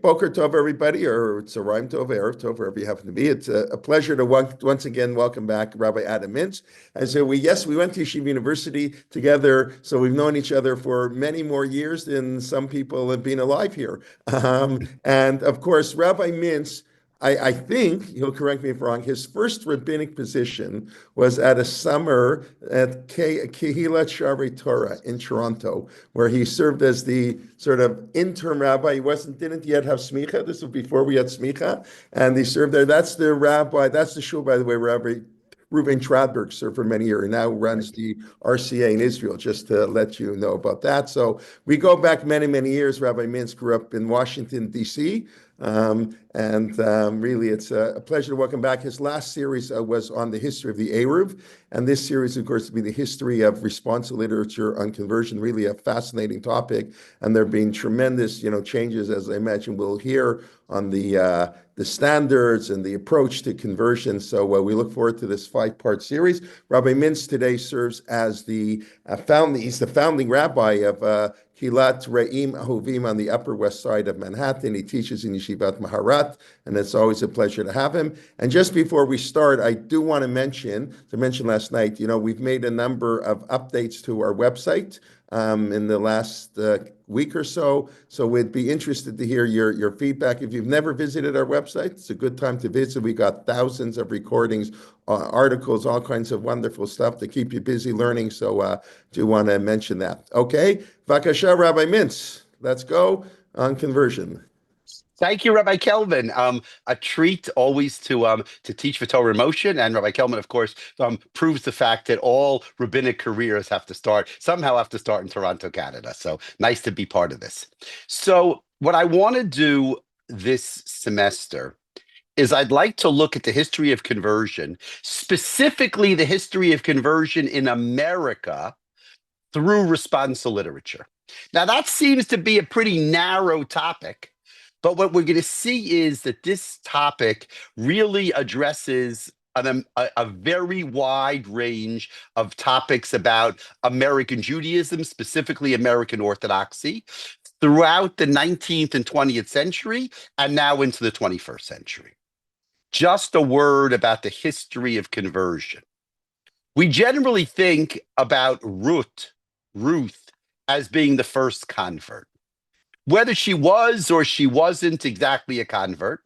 Boker Tov, everybody, or Tzarayim Tov, Erev Tov, wherever you happen to be. It's a pleasure to once again welcome back Rabbi Adam Mintz. And so we went to Yeshiva University together, so we've known each other for many more years than some people have been alive here. And of course, Rabbi Mintz, I think, he'll correct me if wrong, his first rabbinic position was at a summer at Kehilat Sharei Torah in Toronto, where he served as the sort of interim rabbi. He didn't yet have smicha. This was before we had smicha. And he served there. That's the shul, by the way, Rabbi Reuven Tradberg served for many years and now runs the RCA in Israel, just to let you know about that. So we go back many, many years. Rabbi Mintz grew up in Washington, D.C., really, it's a pleasure to welcome back. His last series was on the history of the Eruv, and this series, of course, will be the history of Responsa literature on conversion. Really a fascinating topic, and there have been tremendous, changes, as I imagine we'll hear, on the standards and the approach to conversion. So we look forward to this 5-part series. Rabbi Mintz today serves as he's the founding rabbi of Kilat Re'im Ahovim on the Upper West Side of Manhattan. He teaches in Yeshivat Maharat, and it's always a pleasure to have him. And just before we start, I do want to mention last night, we've made a number of updates to our website in the last week or so. So we'd be interested to hear your feedback. If you've never visited our website, it's a good time to visit. We got thousands of recordings, articles, all kinds of wonderful stuff to keep you busy learning. So do want to mention that. Okay, Vakasha, Rabbi Mintz, let's go on conversion. Thank you, Rabbi Kelvin. A treat always to teach for Torah Motion, and Rabbi Kelvin, of course, proves the fact that all rabbinic careers somehow have to start in Toronto, Canada. So nice to be part of this. So what I want to do this semester is I'd like to look at the history of conversion, specifically the history of conversion in America through Responsa literature. Now, that seems to be a pretty narrow topic. But what we're going to see is that this topic really addresses a very wide range of topics about American Judaism, specifically American Orthodoxy, throughout the 19th and 20th century, and now into the 21st century. Just a word about the history of conversion. We generally think about Ruth, as being the first convert. Whether she was or she wasn't exactly a convert,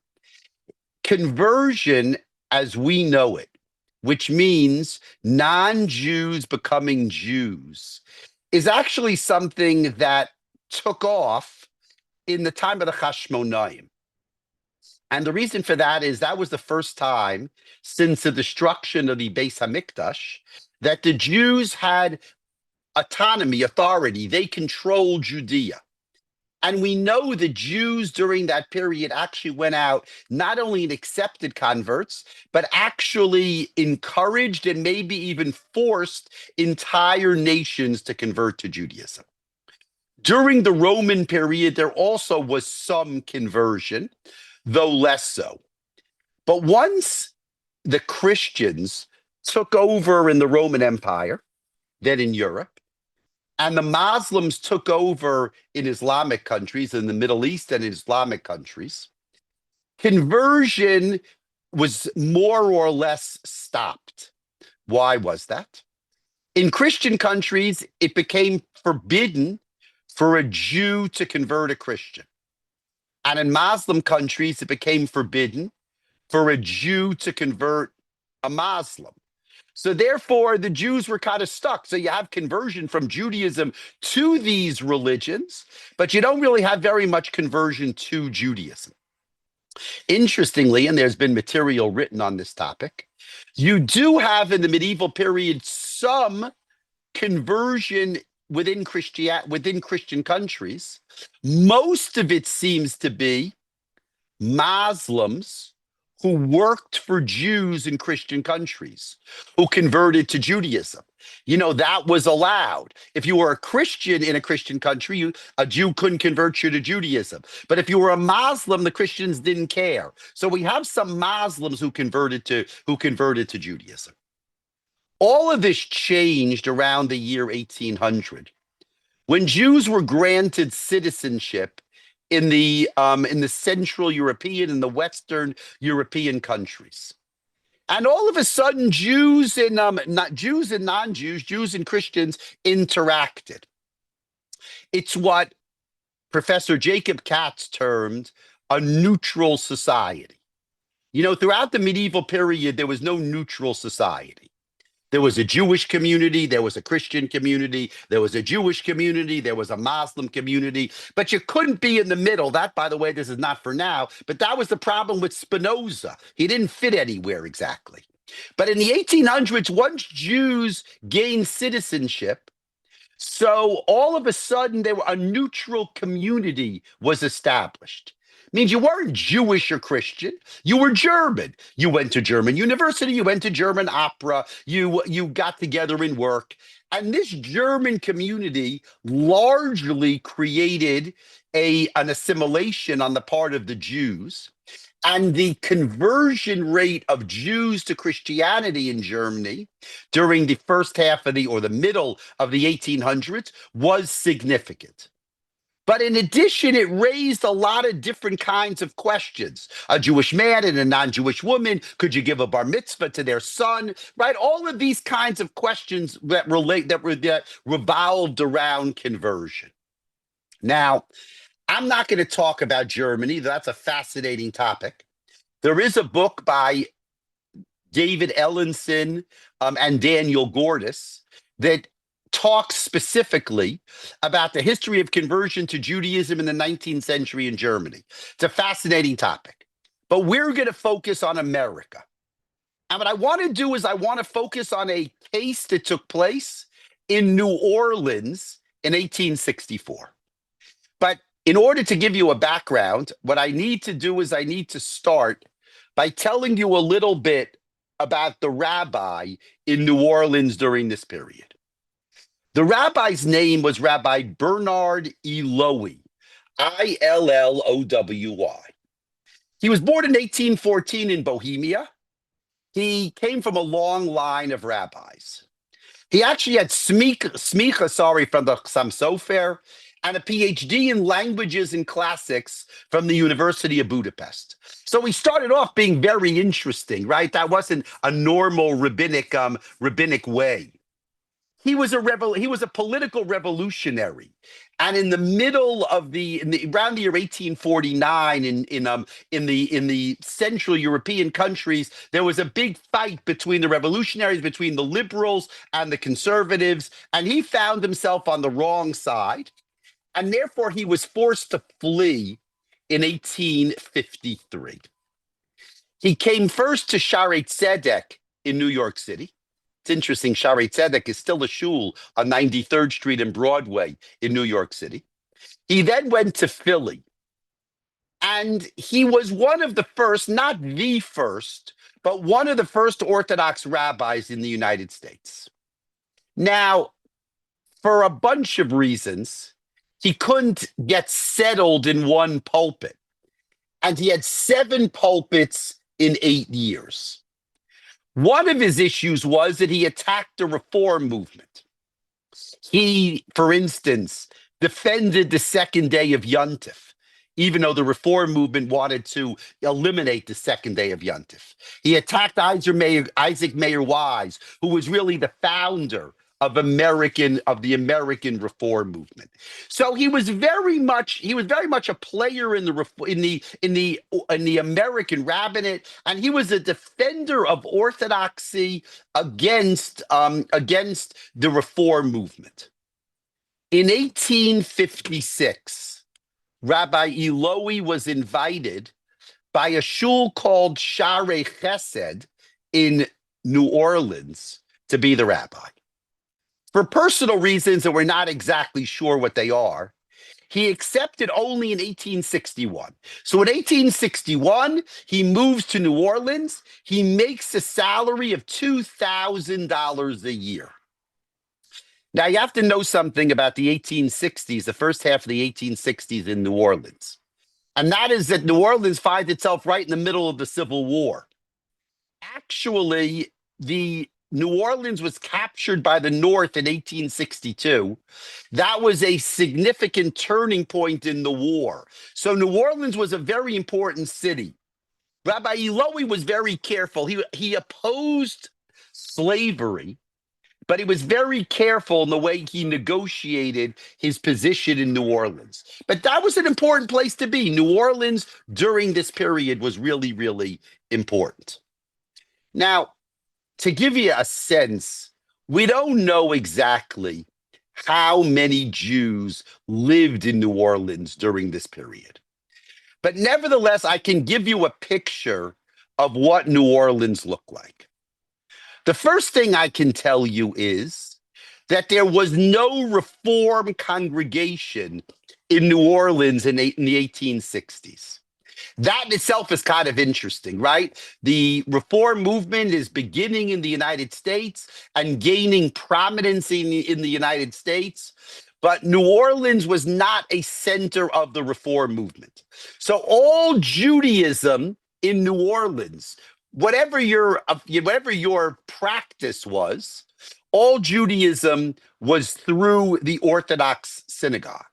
conversion as we know it, which means non-Jews becoming Jews, is actually something that took off in the time of the Hashmonaim. And the reason for that is that was the first time since the destruction of the Beis Hamikdash that the Jews had autonomy, authority. They controlled Judea. And we know the Jews during that period actually went out, not only and accepted converts, but actually encouraged and maybe even forced entire nations to convert to Judaism. During the Roman period, there also was some conversion, though less so. But once the Christians took over in the Roman Empire, then in Europe, and the Muslims took over in Islamic countries, in the Middle East and Islamic countries, conversion was more or less stopped. Why was that? In Christian countries, it became forbidden for a Jew to convert a Christian. And in Muslim countries, it became forbidden for a Jew to convert a Muslim. So therefore, the Jews were kind of stuck. So you have conversion from Judaism to these religions, but you don't really have very much conversion to Judaism. Interestingly, and there's been material written on this topic, you do have in the medieval period some conversion within Christian countries. Most of it seems to be Muslims who worked for Jews in Christian countries, who converted to Judaism. That was allowed. If you were a Christian in a Christian country, a Jew couldn't convert you to Judaism. But if you were a Muslim, the Christians didn't care. So we have some Muslims who converted to Judaism. All of this changed around the year 1800, when Jews were granted citizenship in the Central European and the Western European countries. And all of a sudden, Jews and not Jews and non-Jews, Jews and Christians interacted. It's what Professor Jacob Katz termed a neutral society. You know, throughout the medieval period, there was no neutral society. There was a Jewish community, there was a Christian community, there was a Jewish community, there was a Muslim community, but you couldn't be in the middle. That, by the way, this is not for now, but that was the problem with Spinoza. He didn't fit anywhere exactly. But in the 1800s, once Jews gained citizenship, so all of a sudden, a neutral community was established. Means you weren't Jewish or Christian. You were German. You went to German university. You went to German opera. You got together in work. And this German community largely created an assimilation on the part of the Jews. And the conversion rate of Jews to Christianity in Germany during the first half of the middle of the 1800s was significant. But in addition, it raised a lot of different kinds of questions. A Jewish man and a non-Jewish woman, could you give a bar mitzvah to their son? Right? All of these kinds of questions that revolved around conversion. Now, I'm not going to talk about Germany. That's a fascinating topic. There is a book by David Ellenson and Daniel Gordis that talks specifically about the history of conversion to Judaism in the 19th century in Germany. It's a fascinating topic, but we're going to focus on America. And what I want to do is I want to focus on a case that took place in New Orleans in 1864. But in order to give you a background, what I need to do is I need to start by telling you a little bit about the rabbi in New Orleans during this period. The rabbi's name was Rabbi Bernard Illowy, Illowy. He was born in 1814 in Bohemia. He came from a long line of rabbis. He actually had smicha from the Chassam Sofer and a PhD in languages and classics from the University of Budapest. So he started off being very interesting, right? That wasn't a normal rabbinic way. He was a political revolutionary, and in the middle of around the year 1849, in the Central European countries, there was a big fight between the revolutionaries, between the liberals and the conservatives, and he found himself on the wrong side, and therefore he was forced to flee in 1853. He came first to Shaarei Tzedek in New York City. It's interesting, Shaarei Tzedek is still a shul on 93rd Street and Broadway in New York City. He then went to Philly. And he was one of the first, not the first, but one of the first Orthodox rabbis in the United States. Now, for a bunch of reasons, he couldn't get settled in one pulpit. And he had 7 pulpits in 8 years. One of his issues was that he attacked the reform movement. He, for instance, defended the second day of Yontif, even though the reform movement wanted to eliminate the second day of Yontif. He attacked Isaac Mayer Wise, who was really the founder of the American reform movement. So he was very much a player in the American rabbinate, and he was a defender of orthodoxy against the reform movement. In 1856, Rabbi Illowy was invited by a shul called Shaarei Chesed in New Orleans to be the rabbi. For personal reasons that we're not exactly sure what they are, he accepted only in 1861. So in 1861, he moves to New Orleans. He makes a salary of $2,000 a year. Now, you have to know something about the 1860s, the first half of the 1860s in New Orleans. And that is that New Orleans finds itself right in the middle of the Civil War. Actually, the New Orleans was captured by the North in 1862, that was a significant turning point in the war. So New Orleans was a very important city. Rabbi Illowy was very careful. He opposed slavery, but he was very careful in the way he negotiated his position in New Orleans. But that was an important place to be. New Orleans during this period was really, really important. Now, to give you a sense, we don't know exactly how many Jews lived in New Orleans during this period. But nevertheless, I can give you a picture of what New Orleans looked like. The first thing I can tell you is that there was no Reform congregation in New Orleans in the 1860s. That in itself is kind of interesting, right? The Reform movement is beginning in the United States and gaining prominence in the United States. But New Orleans was not a center of the Reform movement. So all Judaism in New Orleans, whatever your practice was, all Judaism was through the Orthodox synagogue.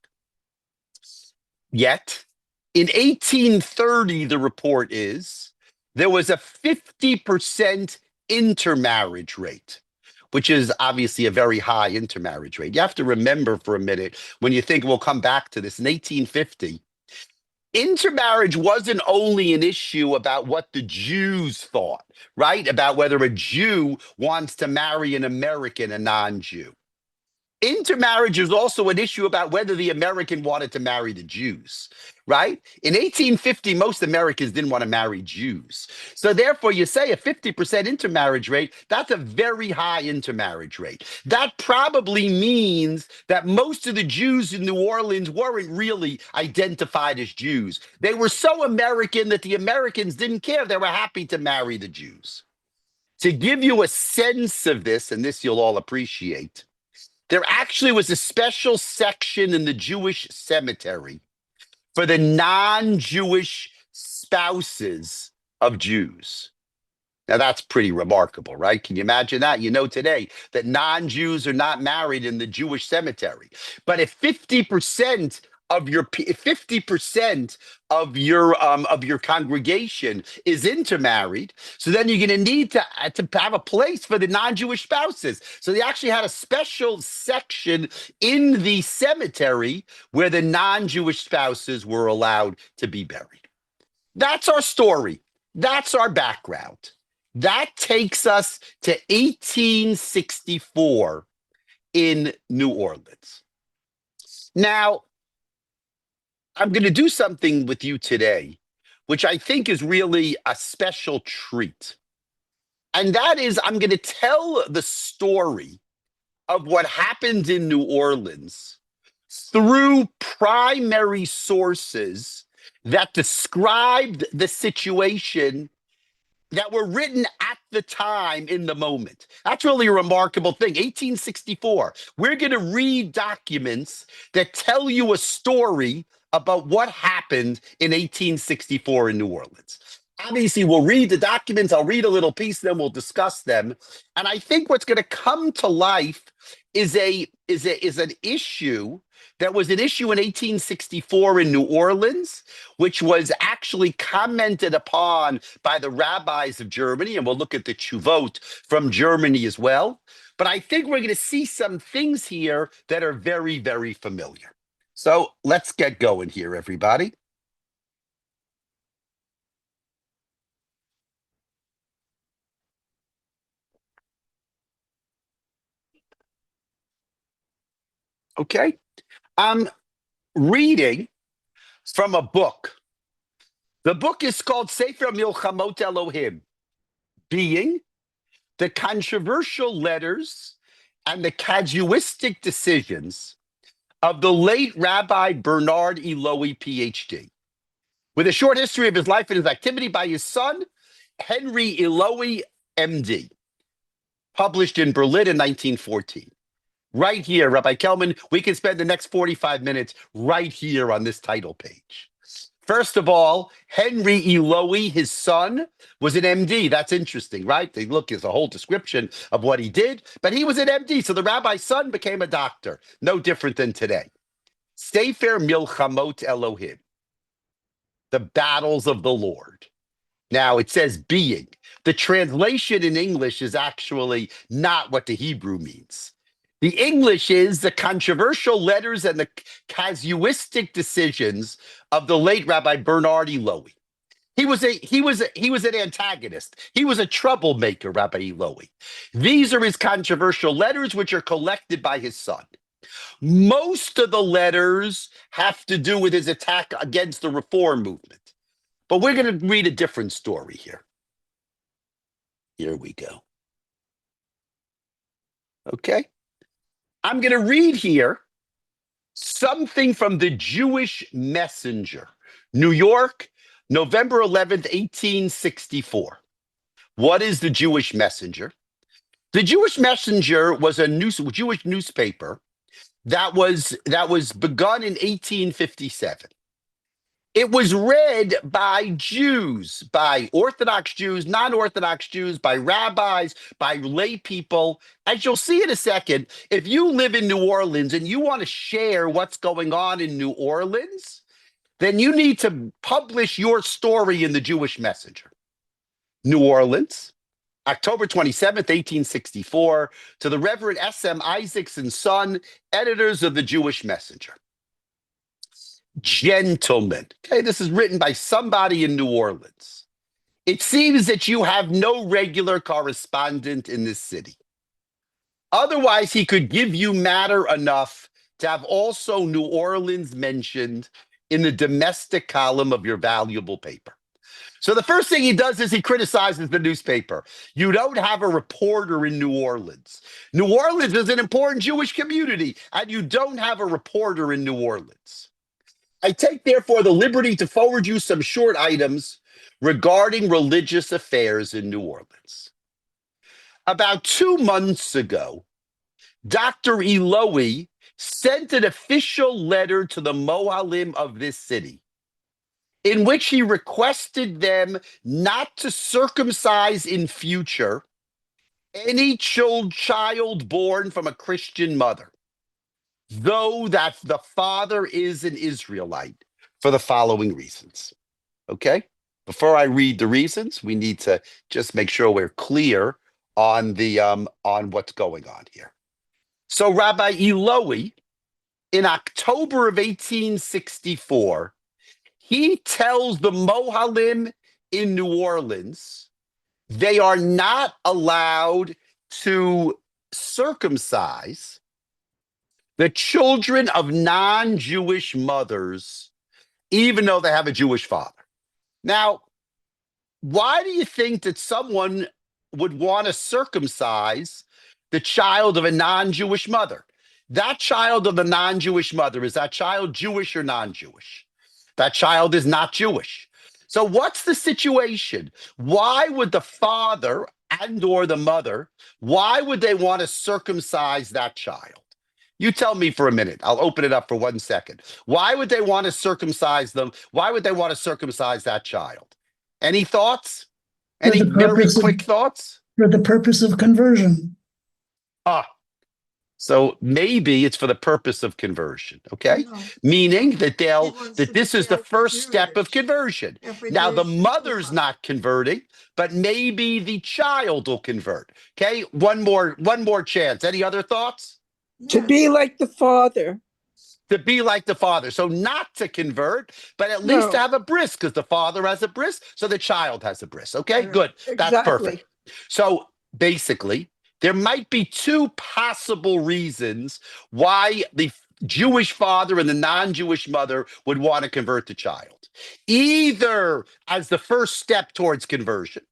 Yet, in 1830, the report is, there was a 50% intermarriage rate, which is obviously a very high intermarriage rate. You have to remember for a minute, when you think, we'll come back to this, in 1850, intermarriage wasn't only an issue about what the Jews thought, right? About whether a Jew wants to marry an American, a non-Jew. Intermarriage is also an issue about whether the American wanted to marry the Jews, right? In 1850, most Americans didn't want to marry Jews. So therefore, you say a 50% intermarriage rate, that's a very high intermarriage rate. That probably means that most of the Jews in New Orleans weren't really identified as Jews. They were so American that the Americans didn't care. They were happy to marry the Jews. To give you a sense of this, and this you'll all appreciate, there actually was a special section in the Jewish cemetery for the non-Jewish spouses of Jews. Now, that's pretty remarkable, right? Can you imagine that? You know today that non-Jews are not married in the Jewish cemetery. But if 50% of your congregation is intermarried, so then you're going to need to have a place for the non-Jewish spouses. So they actually had a special section in the cemetery where the non-Jewish spouses were allowed to be buried. That's our story. That's our background. That takes us to 1864 in New Orleans. Now, I'm going to do something with you today, which I think is really a special treat. And that is, I'm going to tell the story of what happened in New Orleans through primary sources that described the situation that were written at the time in the moment. That's really a remarkable thing. 1864. We're going to read documents that tell you a story about what happened in 1864 in New Orleans. Obviously, we'll read the documents. I'll read a little piece, then we'll discuss them. And I think what's going to come to life is an issue that was an issue in 1864 in New Orleans, which was actually commented upon by the rabbis of Germany. And we'll look at the Tshuvot from Germany as well. But I think we're going to see some things here that are very, very familiar. So let's get going here, everybody. Okay. I'm reading from a book. The book is called Sefer Milchamot Elohim, being the controversial letters and the casuistic decisions of the late Rabbi Bernard Illowy, PhD, with a short history of his life and his activity by his son, Henry Illowy, MD, published in Berlin in 1914. Right here, Rabbi Kelman, we can spend the next 45 minutes right here on this title page. First of all, Henry Illowy, his son, was an MD. That's interesting, right? They look, there's a whole description of what he did, but he was an MD. So the rabbi's son became a doctor. No different than today. Sefer Milchamot Elohim, the battles of the Lord. Now it says being. The translation in English is actually not what the Hebrew means. The English is the controversial letters and the casuistic decisions of the late Rabbi Bernard Illowy. He was an antagonist. He was a troublemaker, Rabbi Illowy. These are his controversial letters, which are collected by his son. Most of the letters have to do with his attack against the reform movement. But we're going to read a different story here. Here we go. Okay. I'm going to read here something from the Jewish Messenger, New York, November 11th, 1864. What is the Jewish Messenger? The Jewish Messenger was a Jewish newspaper that was begun in 1857. It was read by Jews, by Orthodox Jews, non-Orthodox Jews, by rabbis, by lay people. As you'll see in a second, if you live in New Orleans and you want to share what's going on in New Orleans, then you need to publish your story in the Jewish Messenger. New Orleans, October 27th, 1864, to the Reverend S.M. Isaacson son, editors of the Jewish Messenger. Gentlemen, okay, this is written by somebody in New Orleans. It seems that you have no regular correspondent in this city. Otherwise, he could give you matter enough to have also New Orleans mentioned in the domestic column of your valuable paper. So the first thing he does is he criticizes the newspaper. You don't have a reporter in New Orleans. New Orleans is an important Jewish community, and you don't have a reporter in New Orleans. I take, therefore, the liberty to forward you some short items regarding religious affairs in New Orleans. About 2 months ago, Dr. Illowy sent an official letter to the Mohalim of this city, in which he requested them not to circumcise in future any child born from a Christian mother, though that the father is an Israelite, for the following reasons. Okay? Before I read the reasons, we need to just make sure we're clear on the on what's going on here. So Rabbi Illowy, in October of 1864, he tells the Mohalim in New Orleans they are not allowed to circumcise the children of non-Jewish mothers, even though they have a Jewish father. Now, why do you think that someone would want to circumcise the child of a non-Jewish mother? That child of a non-Jewish mother, is that child Jewish or non-Jewish? That child is not Jewish. So what's the situation? Why would the father and or the mother, why would they want to circumcise that child? You tell me for a minute. I'll open it up for 1 second. Why would they want to circumcise them? Why would they want to circumcise that child? Any thoughts? Any very quick thoughts? For the purpose of conversion. So maybe it's for the purpose of conversion, okay? No. Meaning that that this is the first step of conversion. Now the mother's not converting, but maybe the child will convert. Okay, one more chance. Any other thoughts? To be like the father. To be like the father. So not to convert, but at least to have a bris, because the father has a bris, so the child has a bris. Okay, good. That's perfect. So basically, there might be 2 possible reasons why the Jewish father and the non-Jewish mother would want to convert the child. Either as the first step towards conversion,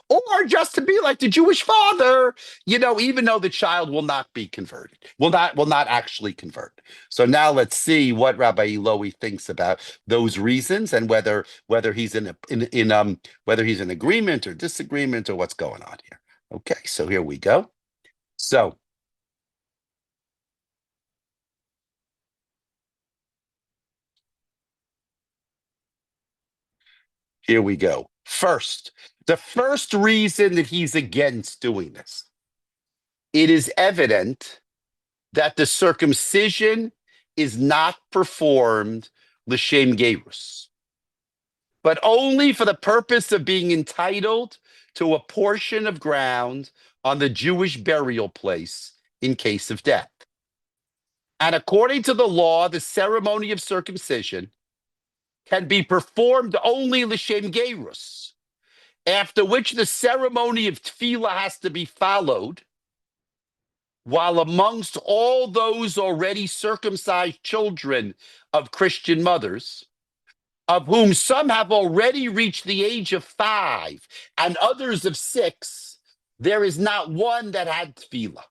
or just to be like the Jewish father, even though the child will not be converted, will not actually convert. So now let's see what Rabbi Illowy thinks about those reasons and whether he's whether he's in agreement or disagreement or what's going on here. Okay, so here we go. So Here we go. First, the first reason that he's against doing this, it is evident that the circumcision is not performed l'shem gerus, but only for the purpose of being entitled to a portion of ground on the Jewish burial place in case of death. And according to the law, the ceremony of circumcision can be performed only l'shem gerus, after which the ceremony of tefillah has to be followed, while amongst all those already circumcised children of Christian mothers, of whom some have already reached the age of 5 and others of 6, there is not one that had tefillah.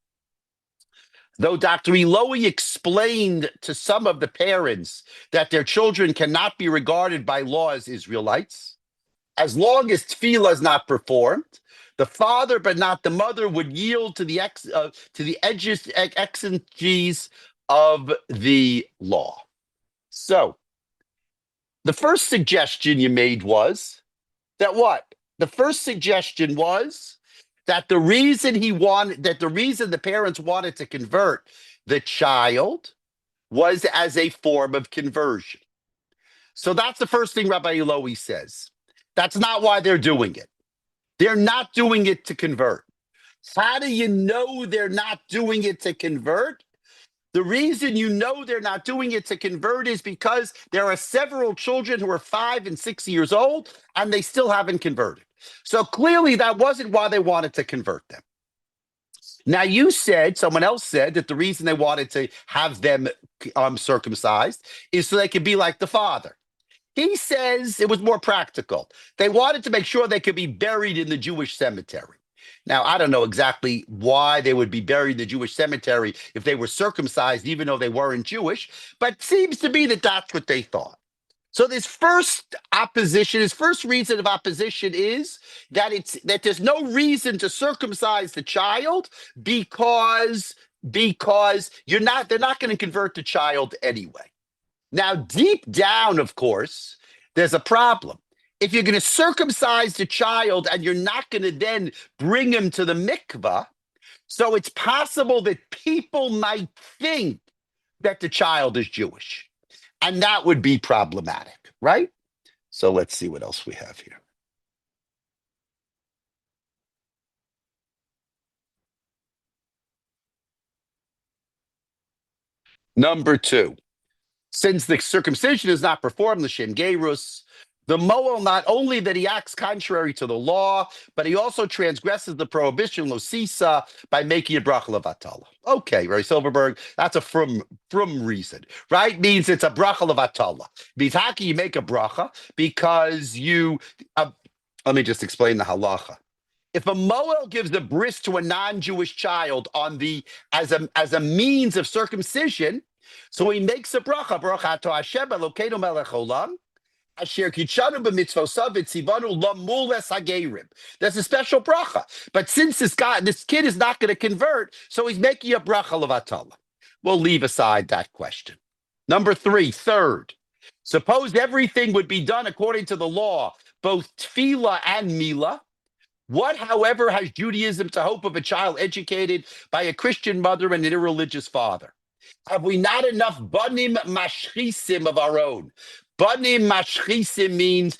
Though Dr. Illowy explained to some of the parents that their children cannot be regarded by law as Israelites, as long as tefillah is not performed, the father but not the mother would yield to the exigencies of the law. So, the first suggestion you made was that what? The first suggestion was that the reason the parents wanted to convert the child was as a form of conversion. So that's the first thing Rabbi Illowy says. That's not why they're doing it. They're not doing it to convert. How do you know they're not doing it to convert? The reason you know they're not doing it to convert is because there are several children who are 5 and 6 years old and they still haven't converted. So clearly that wasn't why they wanted to convert them. Now someone else said that the reason they wanted to have them circumcised is so they could be like the father. He says it was more practical. They wanted to make sure they could be buried in the Jewish cemetery. Now, I don't know exactly why they would be buried in the Jewish cemetery if they were circumcised, even though they weren't Jewish, but it seems to be that that's what they thought. So his first reason of opposition is that there's no reason to circumcise the child because they're not going to convert the child anyway. Now, deep down, of course, there's a problem. If you're going to circumcise the child and you're not going to then bring him to the mikvah, so it's possible that people might think that the child is Jewish. And that would be problematic, right? So let's see what else we have here. Number 2. Since the circumcision is not performed l'shem gerus, the moel not only that he acts contrary to the law, but he also transgresses the prohibition losisa by making a bracha levatala. Okay, Ray Silverberg, that's a from reason, right? Means it's a bracha levatala. Means how can you make a bracha? Because let me just explain the halacha. If a moel gives the bris to a non-Jewish child as a means of circumcision, so he makes a bracha to Hashem Elokeinu melech olam, asher kitshanu b'mitzvosav v'tzivanu lamules hagerim. That's a special bracha. But since this kid is not going to convert, so he's making a bracha levatala. We'll leave aside that question. Number 3, third. Suppose everything would be done according to the law, both tefillah and milah. What, however, has Judaism to hope of a child educated by a Christian mother and an irreligious father? Have we not enough banim mashchisim of our own? Banim mashchisim means,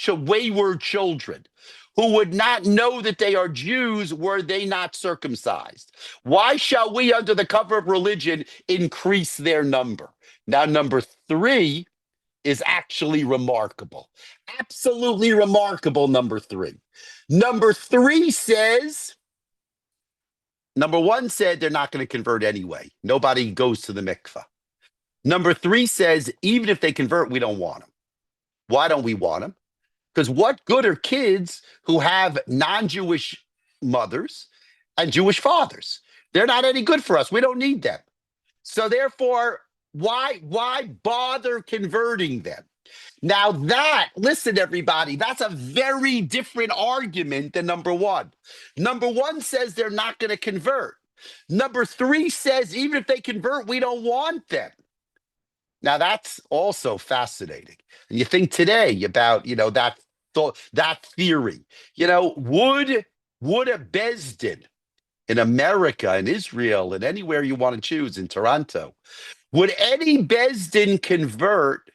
wayward children who would not know that they are Jews were they not circumcised. Why shall we, under the cover of religion, increase their number? Now, number 3 is actually remarkable. Absolutely remarkable, number 3. Number 3 says, number 1 said they're not going to convert anyway. Nobody goes to the mikvah. Number 3 says, even if they convert, we don't want them. Why don't we want them? Because what good are kids who have non-Jewish mothers and Jewish fathers? They're not any good for us. We don't need them. So therefore, why bother converting them? Now listen, everybody, that's a very different argument than number 1. Number 1 says they're not going to convert. Number 3 says even if they convert, we don't want them. Now that's also fascinating. And you think today about, that thought, that theory, would a Besdin in America, in Israel, and anywhere you want to choose, in Toronto, would any Besdin convert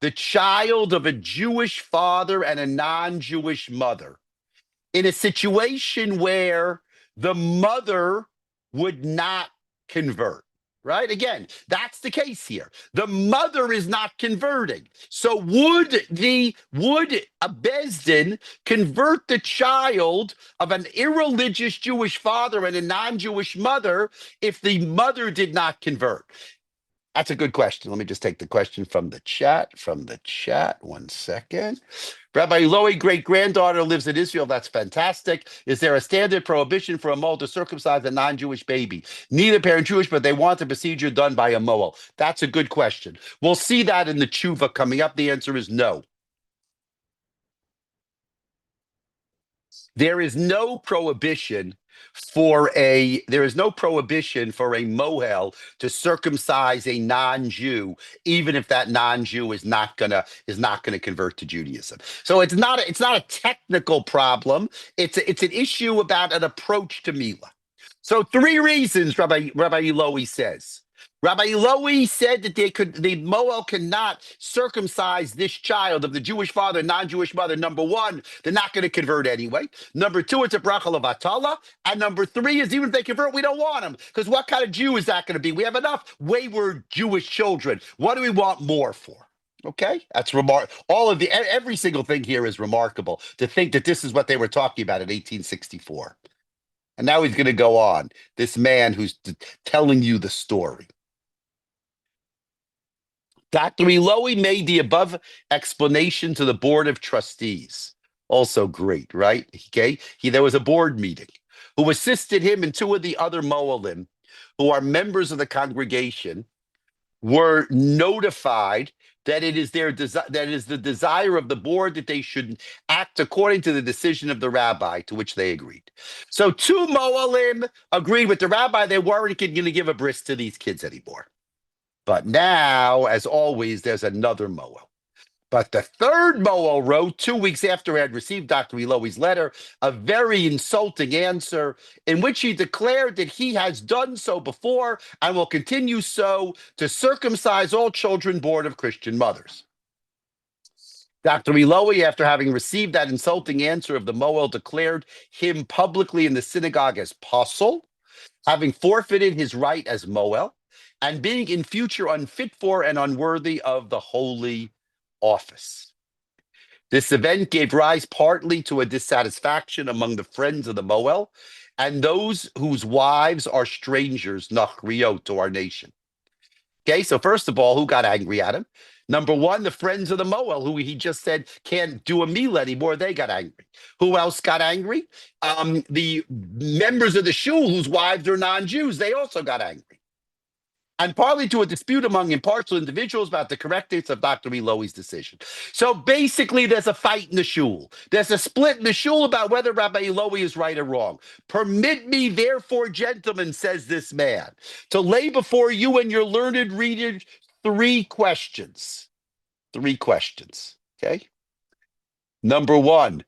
the child of a Jewish father and a non-Jewish mother in a situation where the mother would not convert? Right? Again, that's the case here. The mother is not converting. So would a Besdin convert the child of an irreligious Jewish father and a non-Jewish mother if the mother did not convert? That's a good question. Let me just take the question from the chat. 1 second. Rabbi Illowy, great-granddaughter, lives in Israel. That's fantastic. Is there a standard prohibition for a Moel to circumcise a non-Jewish baby? Neither parent Jewish, but they want the procedure done by a Moel. That's a good question. We'll see that in the tshuva coming up. The answer is no. There is no prohibition for a Mohel to circumcise a non-Jew, even if that non-Jew is not gonna convert to Judaism. So it's not a technical problem. It's an issue about an approach to Mila. So 3 reasons Rabbi Illowy says. Rabbi Illowy said that the Moel cannot circumcise this child of the Jewish father, non-Jewish mother. Number 1, they're not going to convert anyway. Number 2, it's a bracha levatala. And number 3 is even if they convert, we don't want them. Because what kind of Jew is that going to be? We have enough wayward Jewish children. What do we want more for? Okay, that's remarkable. Every single thing here is remarkable, to think that this is what they were talking about in 1864. And now he's going to go on, this man who's telling you the story. Dr. Illowy made the above explanation to the Board of Trustees. Also great, right? Okay. There was a board meeting who assisted him, and 2 of the other Moelim, who are members of the congregation, were notified that it is the desire of the board that they should act according to the decision of the rabbi, to which they agreed. So 2 Moelim agreed with the rabbi. They weren't going to give a bris to these kids anymore. But now, as always, there's another Moel. But the 3rd Moel wrote 2 weeks after I had received Dr. Illowy's letter, a very insulting answer in which he declared that he has done so before and will continue so to circumcise all children born of Christian mothers. Dr. Illowy, after having received that insulting answer of the Moel, declared him publicly in the synagogue as pasul, having forfeited his right as Moel, and being in future unfit for and unworthy of the holy office. This event gave rise partly to a dissatisfaction among the friends of the Moel and those whose wives are strangers, nachriot, to our nation. Okay, so first of all, who got angry at him? Number 1, the friends of the Moel, who he just said can't do a meal anymore, they got angry. Who else got angry? The members of the shul whose wives are non-Jews, they also got angry. And partly to a dispute among impartial individuals about the correctness of Dr. Illowy's decision. So basically, there's a fight in the shul. There's a split in the shul about whether Rabbi Illowy is right or wrong. Permit me, therefore, gentlemen, says this man, to lay before you and your learned readers 3 questions. 3 questions, okay? Number 1,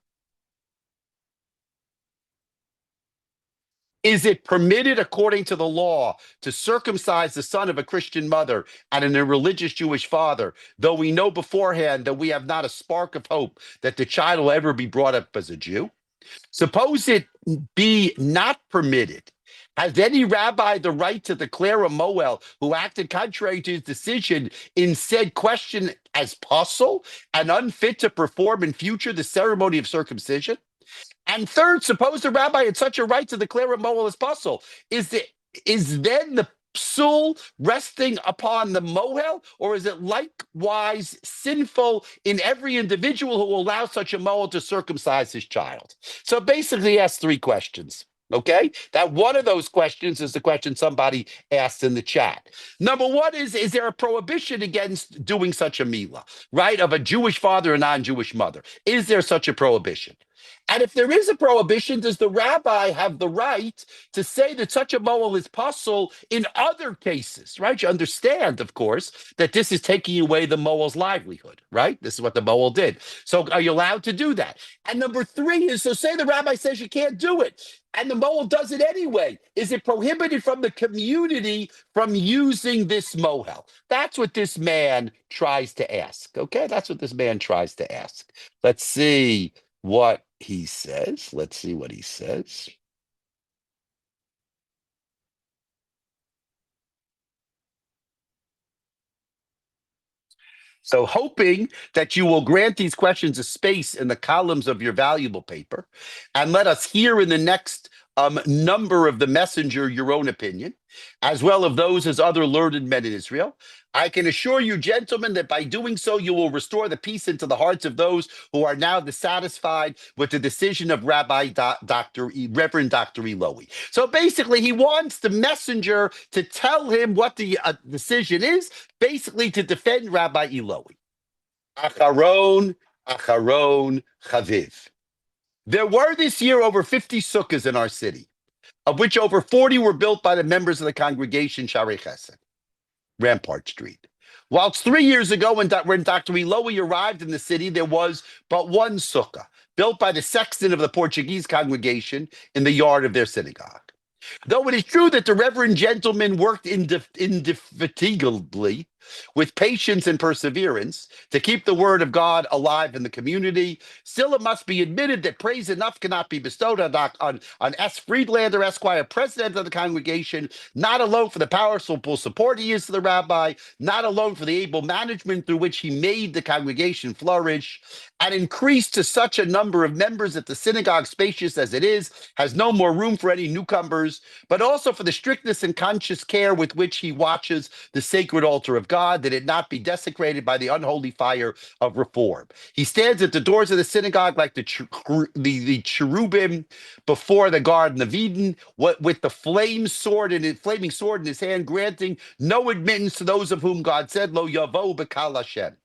is it permitted according to the law to circumcise the son of a Christian mother and an irreligious Jewish father, though we know beforehand that we have not a spark of hope that the child will ever be brought up as a Jew? Suppose it be not permitted. Has any rabbi the right to declare a Moel who acted contrary to his decision in said question as pasul and unfit to perform in future the ceremony of circumcision? And 3rd, suppose the rabbi had such a right to declare a Moel as pasul. Is then the psul resting upon the Mohel, or is it likewise sinful in every individual who will allow such a Moel to circumcise his child? So basically, he asks 3 questions. Okay, that one of those questions is the question somebody asked in the chat. Number 1 is there a prohibition against doing such a milah, right, of a Jewish father and non-Jewish mother? Is there such a prohibition? And if there is a prohibition, does the rabbi have the right to say that such a mohel is possible in other cases, right? You understand, of course, that this is taking away the mohel's livelihood, right? This is what the mohel did. So are you allowed to do that? And number three is, so say the rabbi says you can't do it, and the mohel does it anyway. Is it prohibited from the community from using this mohel? That's what this man tries to ask, okay? That's what this man tries to ask. Let's see what he says. Let's see what he says. So hoping that you will grant these questions a space in the columns of your valuable paper, and let us hear in the next number of the messenger your own opinion, as well of those as other learned men in Israel. I can assure you, gentlemen, that by doing so, you will restore the peace into the hearts of those who are now dissatisfied with the decision of Reverend Dr. Illowy. So basically, he wants the messenger to tell him what the decision is, basically to defend Rabbi Illowy. Acharon, Chaviv. There were this year over 50 sukkahs in our city, of which over 40 were built by the members of the congregation Sharei Chesed, Rampart Street. Whilst 3 years ago, when Dr. Illowy arrived in the city, there was but one sukkah, built by the sexton of the Portuguese congregation in the yard of their synagogue. Though it is true that the reverend gentleman worked indefatigably with patience and perseverance to keep the word of God alive in the community, still it must be admitted that praise enough cannot be bestowed on S. Friedlander, Esquire, president of the congregation, not alone for the powerful support he is to the rabbi, not alone for the able management through which he made the congregation flourish, and increased to such a number of members that the synagogue, spacious as it is, has no more room for any newcomers, but also for the strictness and conscious care with which he watches the sacred altar of God, that it not be desecrated by the unholy fire of reform. He stands at the doors of the synagogue like the cherubim before the Garden of Eden, with the flaming sword in his hand, granting no admittance to those of whom God said, Lo yavo b'kal Hashem.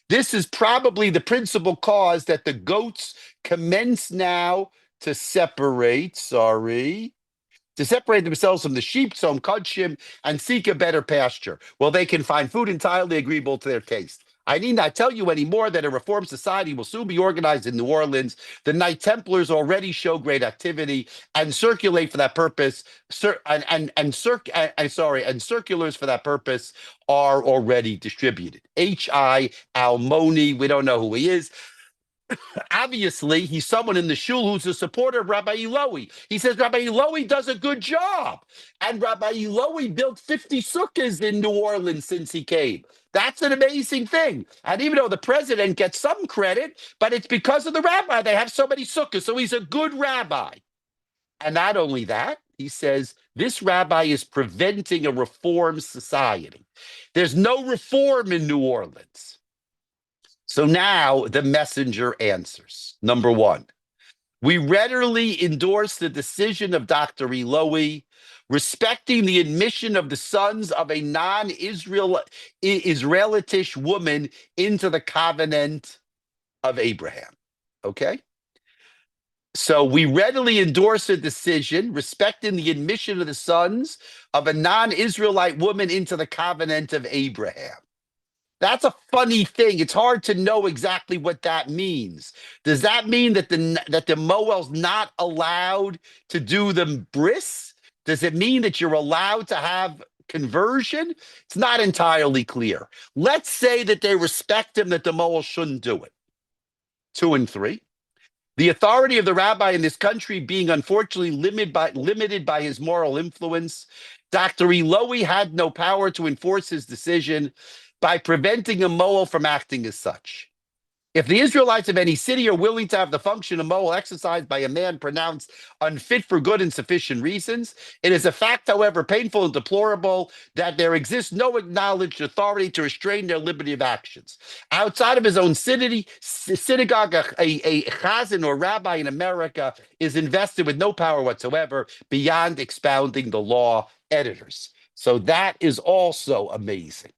This is probably the principal cause that the goats commence now to separate themselves from the sheep, some kudshim, and seek a better pasture. Well, they can find food entirely agreeable to their taste. I need not tell you anymore that a reformed society will soon be organized in New Orleans. The Knight Templars already show great activity and circulate for that purpose. And circulars for that purpose are already distributed. H.I. Almoni, we don't know who he is. Obviously, he's someone in the shul who's a supporter of Rabbi Illowy. He says Rabbi Illowy does a good job. And Rabbi Illowy built 50 sukkahs in New Orleans since he came. That's an amazing thing. And even though the president gets some credit, but it's because of the rabbi. They have so many sukkahs. So he's a good rabbi. And not only that, he says this rabbi is preventing a reformed society. There's no reform in New Orleans. So now the messenger answers. Number one, we readily endorse the decision of Dr. Illowy respecting the admission of the sons of a non-Israelitish woman into the covenant of Abraham. Okay? So we readily endorse a decision respecting the admission of the sons of a non-Israelite woman into the covenant of Abraham. That's a funny thing. It's hard to know exactly what that means. Does that mean that the Moel's not allowed to do the bris? Does it mean that you're allowed to have conversion? It's not entirely clear. Let's say that they respect him, that the Moel shouldn't do it. 2 and 3. The authority of the rabbi in this country being unfortunately limited by his moral influence, Dr. Illowy had no power to enforce his decision by preventing a Moel from acting as such. If the Israelites of any city are willing to have the function of Moel exercised by a man pronounced unfit for good and sufficient reasons, it is a fact, however painful and deplorable, that there exists no acknowledged authority to restrain their liberty of actions. Outside of his own synagogue, a chazan or rabbi in America is invested with no power whatsoever beyond expounding the law. Editors. So that is also amazing.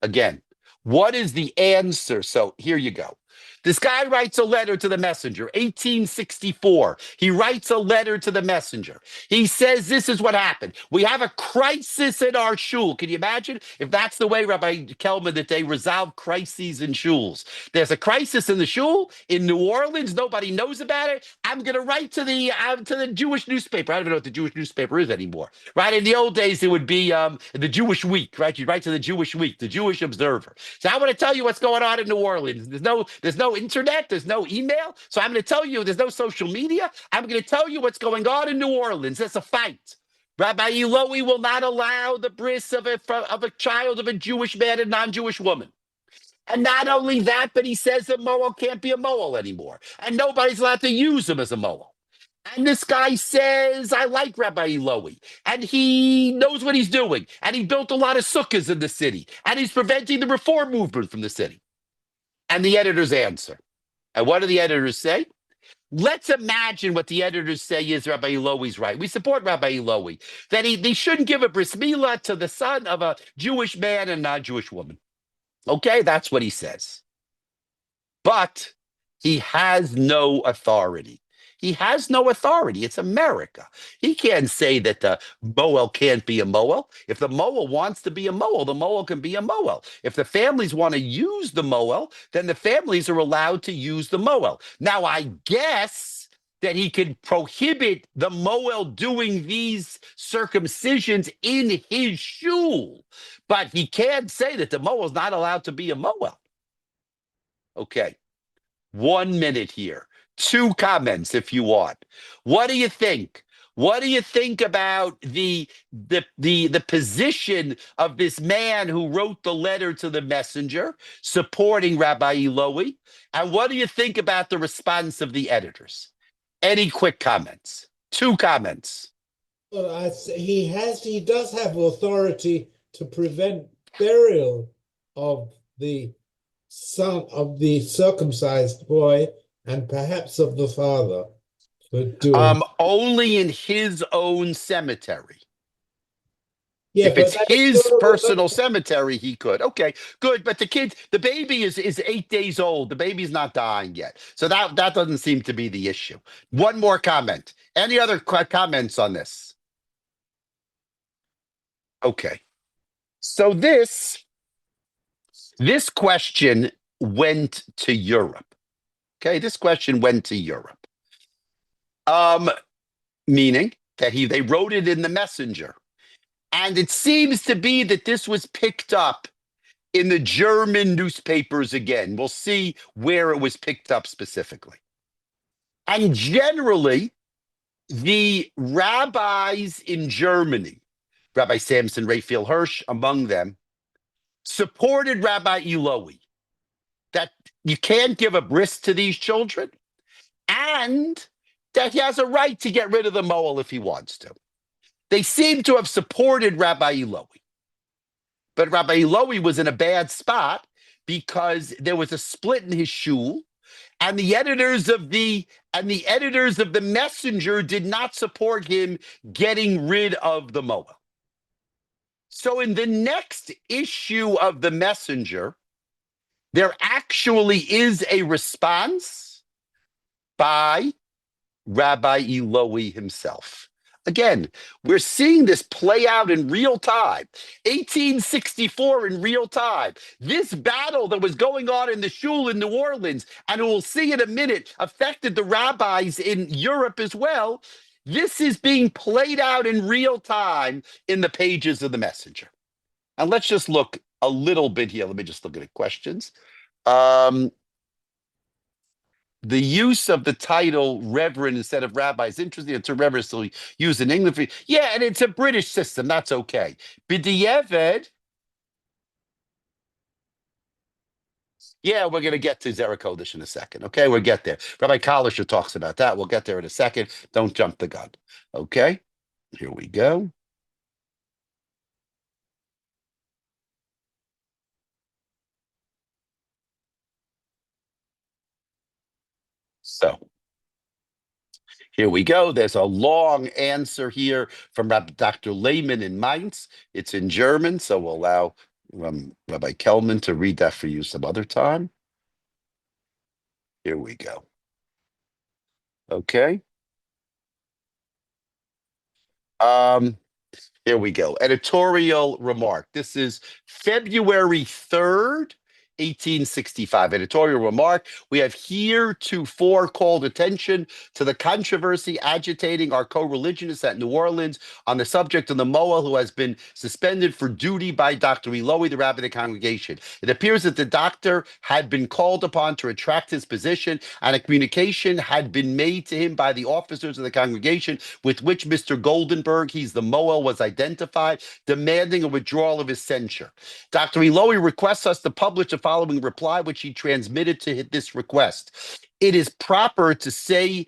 Again, what is the answer? So here you go. This guy writes a letter to the messenger, 1864. He writes a letter to the messenger. He says, this is what happened. We have a crisis in our shul. Can you imagine if that's the way, Rabbi Kelman, that they resolve crises in shuls? There's a crisis in the shul in New Orleans. Nobody knows about it. I'm going to write to the Jewish newspaper. I don't even know what the Jewish newspaper is anymore. Right? In the old days, it would be the Jewish Week, right? You'd write to the Jewish Week, the Jewish Observer. So I want to tell you what's going on in New Orleans. There's no internet, there's no email. So I'm going to tell you there's no social media. I'm going to tell you what's going on in New Orleans. There's a fight. Rabbi Illowy will not allow the bris of a child of a Jewish man and non-Jewish woman. And not only that, but he says a mohel can't be a mohel anymore. And nobody's allowed to use him as a mohel. And this guy says, I like Rabbi Illowy, and he knows what he's doing, and he built a lot of sukkahs in the city, and he's preventing the reform movement from the city. And the editors answer. And what do the editors say? Let's imagine what the editors say is Rabbi Illowy's right. We support Rabbi Illowy, that they shouldn't give a bris milah to the son of a Jewish man and non-Jewish woman. Okay, that's what he says. But he has no authority. He has no authority. It's America. He can't say that the mohel can't be a mohel. If the mohel wants to be a mohel, the mohel can be a mohel. If the families want to use the mohel, then the families are allowed to use the mohel. Now, I guess that he could prohibit the mohel doing these circumcisions in his shul, but he can't say that the mohel is not allowed to be a mohel. Okay, 1 minute here. 2 comments if you want. What do you think? What do you think about the position of this man who wrote the letter to the messenger supporting Rabbi Illowy? And what do you think about the response of the editors? Any quick comments? 2 comments. Well, he does have authority to prevent burial of the son of the circumcised boy and perhaps of the father for doing. Only in his own cemetery. Yeah, if it's his personal cemetery, he could. Okay, good. But the baby is 8 days old. The baby's not dying yet. So that doesn't seem to be the issue. One more comment. Any other comments on this? Okay. So this question went to Europe. Okay, this question went to Europe. Meaning that they wrote it in the messenger. And it seems to be that this was picked up in the German newspapers again. We'll see where it was picked up specifically. And generally, the rabbis in Germany, Rabbi Samson Raphael Hirsch among them, supported Rabbi Illowy, that you can't give a bris to these children, and that he has a right to get rid of the mohel if he wants to. They seem to have supported Rabbi Illowy. But Rabbi Illowy was in a bad spot because there was a split in his shul, and the editors of the messenger did not support him getting rid of the mohel. So in the next issue of the messenger, there actually is a response by Rabbi Illowy himself. Again, we're seeing this play out in real time. 1864 in real time. This battle that was going on in the shul in New Orleans, and we'll see in a minute, affected the rabbis in Europe as well. This is being played out in real time in the pages of the messenger. And let's just look a little bit here. Let me just look at the questions. The use of the title reverend instead of rabbi is interesting. It's a reverend still used in English. Yeah, and it's a British system. That's okay. B'diavad. Yeah, we're going to get to Zera Kodesh in a second. Okay, we'll get there. Rabbi Kalisher talks about that. We'll get there in a second. Don't jump the gun. Okay, here we go. So here we go. There's a long answer here from Dr. Lehman in Mintz. It's in German, so we'll allow Rabbi Kelman to read that for you some other time. Here we go. Okay. Here we go. Editorial remark. This is February 3rd, 1865. Editorial remark. We have heretofore called attention to the controversy agitating our co-religionists at New Orleans on the subject of the Moel who has been suspended for duty by Dr. Illowy, the rabbinic congregation. It appears that the doctor had been called upon to retract his position, and a communication had been made to him by the officers of the congregation with which Mr. Goldenberg, he's the Moel, was identified, demanding a withdrawal of his censure. Dr. Illowy requests us to publish the following reply, which he transmitted to this request. It is proper to say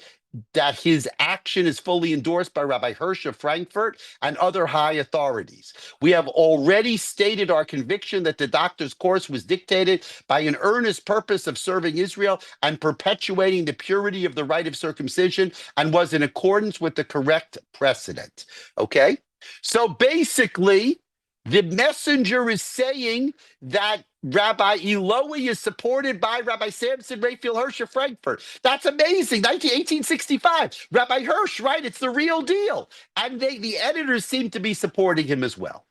that his action is fully endorsed by Rabbi Hirsch of Frankfurt and other high authorities. We have already stated our conviction that the doctor's course was dictated by an earnest purpose of serving Israel and perpetuating the purity of the rite of circumcision, and was in accordance with the correct precedent. Okay? So basically, the messenger is saying that Rabbi Illowy is supported by Rabbi Samson Raphael Hirsch of Frankfurt. That's amazing. 1865. Rabbi Hirsch, right? It's the real deal. And the editors seem to be supporting him as well.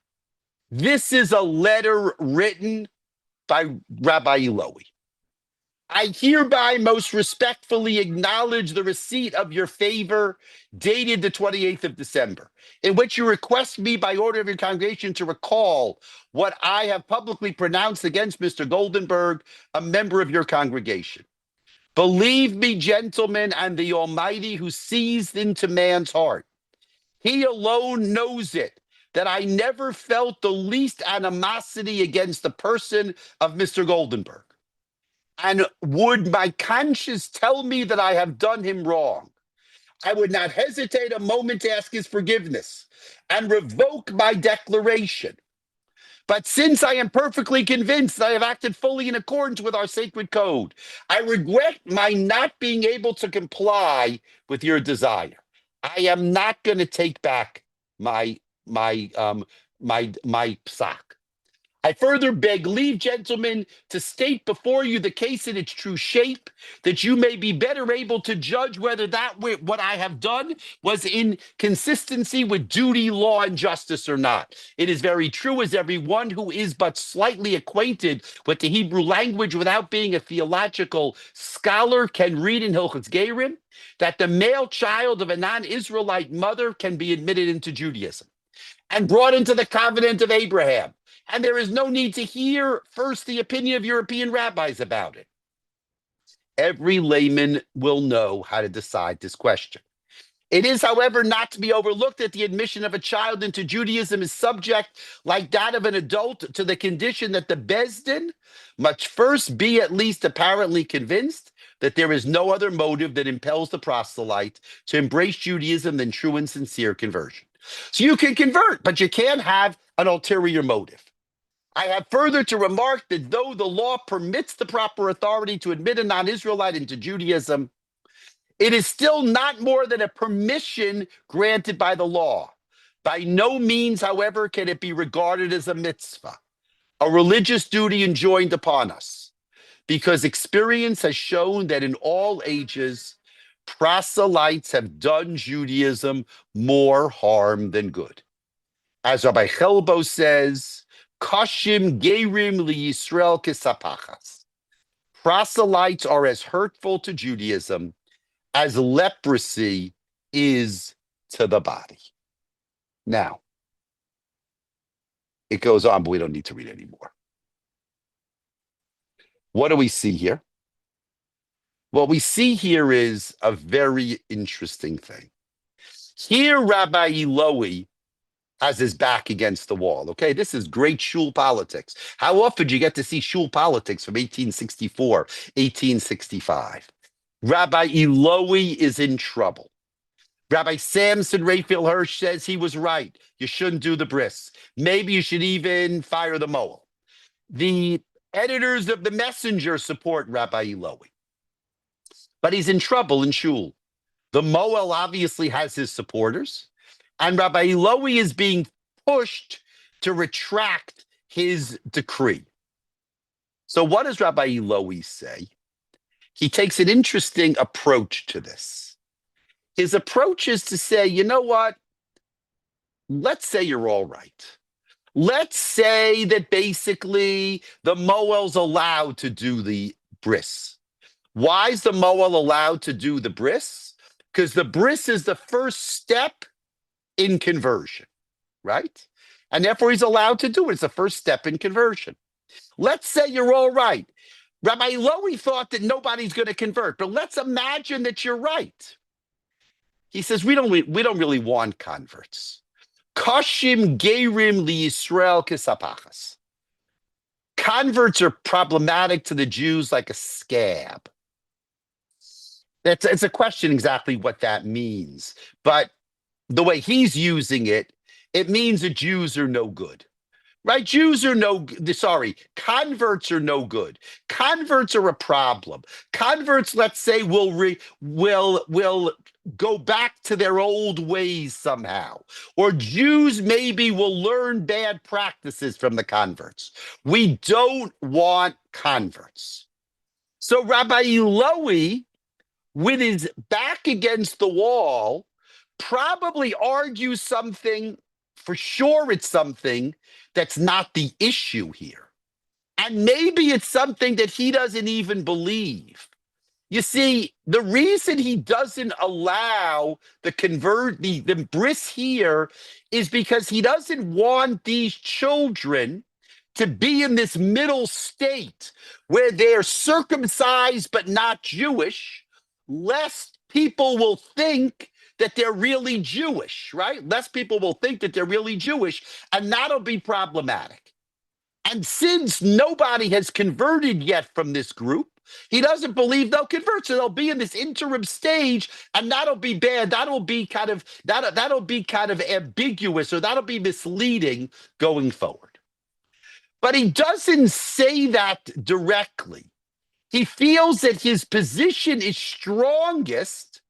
This is a letter written by Rabbi Illowy. I hereby most respectfully acknowledge the receipt of your favor dated the 28th of December, in which you request me by order of your congregation to recall what I have publicly pronounced against Mr. Goldenberg, a member of your congregation. Believe me, gentlemen, and the Almighty who sees into man's heart, he alone knows it, that I never felt the least animosity against the person of Mr. Goldenberg. And would my conscience tell me that I have done him wrong, I would not hesitate a moment to ask his forgiveness and revoke my declaration. But since I am perfectly convinced that I have acted fully in accordance with our sacred code, I regret my not being able to comply with your desire. I am not going to take back my psak. I further beg leave, gentlemen, to state before you the case in its true shape, that you may be better able to judge whether what I have done was in consistency with duty, law, and justice or not. It is very true, as everyone who is but slightly acquainted with the Hebrew language without being a theological scholar can read in Hilchos Gerim, that the male child of a non-Israelite mother can be admitted into Judaism and brought into the covenant of Abraham. And there is no need to hear first the opinion of European rabbis about it. Every layman will know how to decide this question. It is, however, not to be overlooked that the admission of a child into Judaism is subject, like that of an adult, to the condition that the Beis Din must first be at least apparently convinced that there is no other motive that impels the proselyte to embrace Judaism than true and sincere conversion. So you can convert, but you can't have an ulterior motive. I have further to remark that though the law permits the proper authority to admit a non-Israelite into Judaism, it is still not more than a permission granted by the law. By no means, however, can it be regarded as a mitzvah, a religious duty enjoined upon us, because experience has shown that in all ages, proselytes have done Judaism more harm than good. As Rabbi Chelbo says, Kashim Gerim li Yisrael kesapachas. Proselytes are as hurtful to Judaism as leprosy is to the body. Now, it goes on, but we don't need to read anymore. What do we see here? What we see here is a very interesting thing. Here, Rabbi Illowy has his back against the wall. Okay, this is great shul politics. How often do you get to see shul politics from 1864, 1865? Rabbi Illowy is in trouble. Rabbi Samson Raphael Hirsch says he was right. You shouldn't do the bris. Maybe you should even fire the Moel. The editors of the Messenger support Rabbi Illowy. But he's in trouble in shul. The Moel obviously has his supporters. And Rabbi Illowy is being pushed to retract his decree. So what does Rabbi Illowy say? he takes an interesting approach to this. His approach is to say, you know what? Let's say you're all right. Let's say that basically the Moel's allowed to do the bris. Why is the Moel allowed to do the bris? Because the bris is the first step in conversion, right? And therefore he's allowed to do it. It's the first step in conversion. Let's say you're all right. Rabbi Illowy thought that nobody's going to convert, but let's imagine that you're right. He says, we don't really want converts. Kashim gerim li Yisrael kesapachas. Converts are problematic to the Jews like a scab. It's a question exactly what that means. But the way he's using it, it means that Jews are no good. Right? Converts are no good. Converts are a problem. Converts, let's say, will go back to their old ways somehow. Or Jews maybe will learn bad practices from the converts. We don't want converts. So Rabbi Illowy, with his back against the wall, probably argues something, for sure it's something that's not the issue here. And maybe it's something that he doesn't even believe. You see, the reason he doesn't allow the bris here is because he doesn't want these children to be in this middle state where they're circumcised but not Jewish, lest people will think that they're really Jewish, right? Less people will think that they're really Jewish, and that'll be problematic. And since nobody has converted yet from this group, he doesn't believe they'll convert. So they'll be in this interim stage, and that'll be bad. That'll be kind of ambiguous, or that'll be misleading going forward. But he doesn't say that directly. He feels that his position is strongest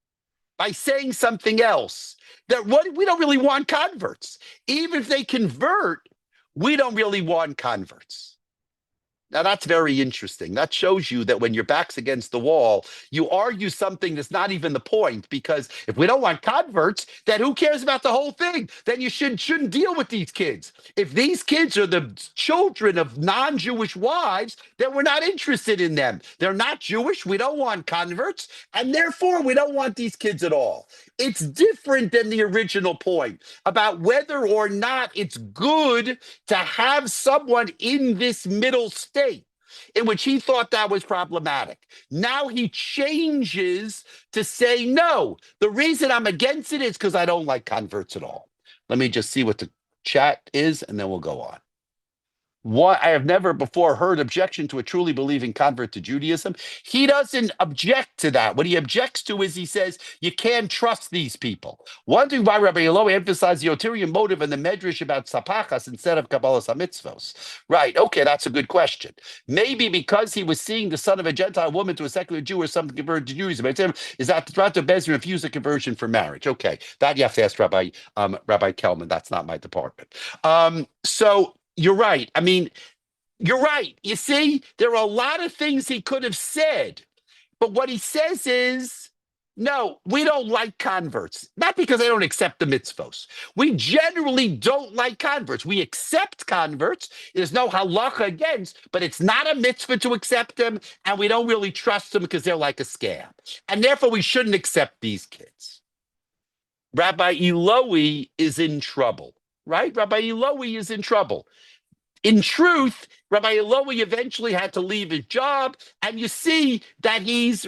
by saying something else, that we don't really want converts. Even if they convert, we don't really want converts. Now, that's very interesting. That shows you that when your back's against the wall, you argue something that's not even the point, because if we don't want converts, then who cares about the whole thing? Then you shouldn't deal with these kids. If these kids are the children of non-Jewish wives, then we're not interested in them. They're not Jewish. We don't want converts, and therefore we don't want these kids at all. It's different than the original point about whether or not it's good to have someone in this middle state, in which he thought that was problematic. Now he changes to say, no, the reason I'm against it is because I don't like converts at all. Let me just see what the chat is, and then we'll go on. What I have never before heard objection to a truly believing convert to Judaism. He doesn't object to that. What he objects to is, he says, you can't trust these people. Wondering why Rabbi Illowy emphasized the ulterior motive in the Medrash about sapachas instead of Kabbalas HaMitzvos. Right, okay, that's a good question. Maybe because he was seeing the son of a Gentile woman to a secular Jew or something converted to Judaism. Is that the Rav Bezin refused a conversion for marriage? Okay, that you have to ask Rabbi Kelman. That's not my department. So you're right. I mean, you're right. You see, there are a lot of things he could have said, but what he says is, no, we don't like converts. Not because they don't accept the mitzvos. We generally don't like converts. We accept converts. There's no halacha against, but it's not a mitzvah to accept them, and we don't really trust them because they're like a scam. And therefore, we shouldn't accept these kids. Rabbi Illowy is in trouble, right? Rabbi Illowy is in trouble. In truth, Rabbi Illowy eventually had to leave his job, and you see that he's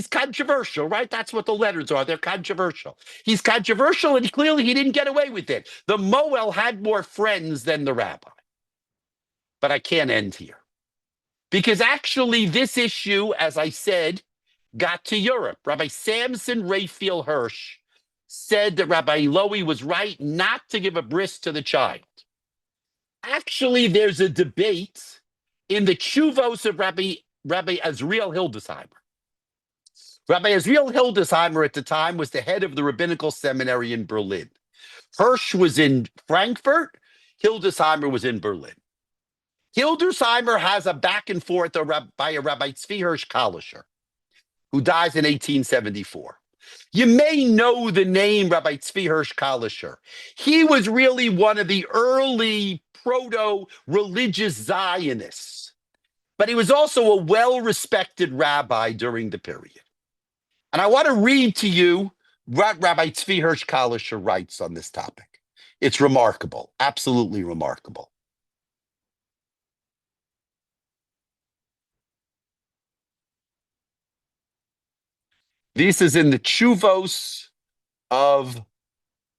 controversial, right? That's what the letters are. They're controversial. He's controversial, and clearly he didn't get away with it. The Moel had more friends than the rabbi. But I can't end here. Because actually this issue, as I said, got to Europe. Rabbi Samson Raphael Hirsch said that Rabbi Illowy was right not to give a bris to the child. Actually, there's a debate in the Chuvos of Rabbi Azriel Hildesheimer. Rabbi Azriel Hildesheimer at the time was the head of the rabbinical seminary in Berlin. Hirsch was in Frankfurt. Hildesheimer was in Berlin. Hildesheimer has a back and forth by a Rabbi Tzvi Hirsch Kalischer. who dies in 1874. You may know the name Rabbi Tzvi Hirsch Kalischer. He was really one of the early proto-religious Zionists, but he was also a well-respected rabbi during the period. And I want to read to you what Rabbi Tzvi Hirsch Kalischer writes on this topic. It's remarkable, absolutely remarkable. This is in the Chuvos of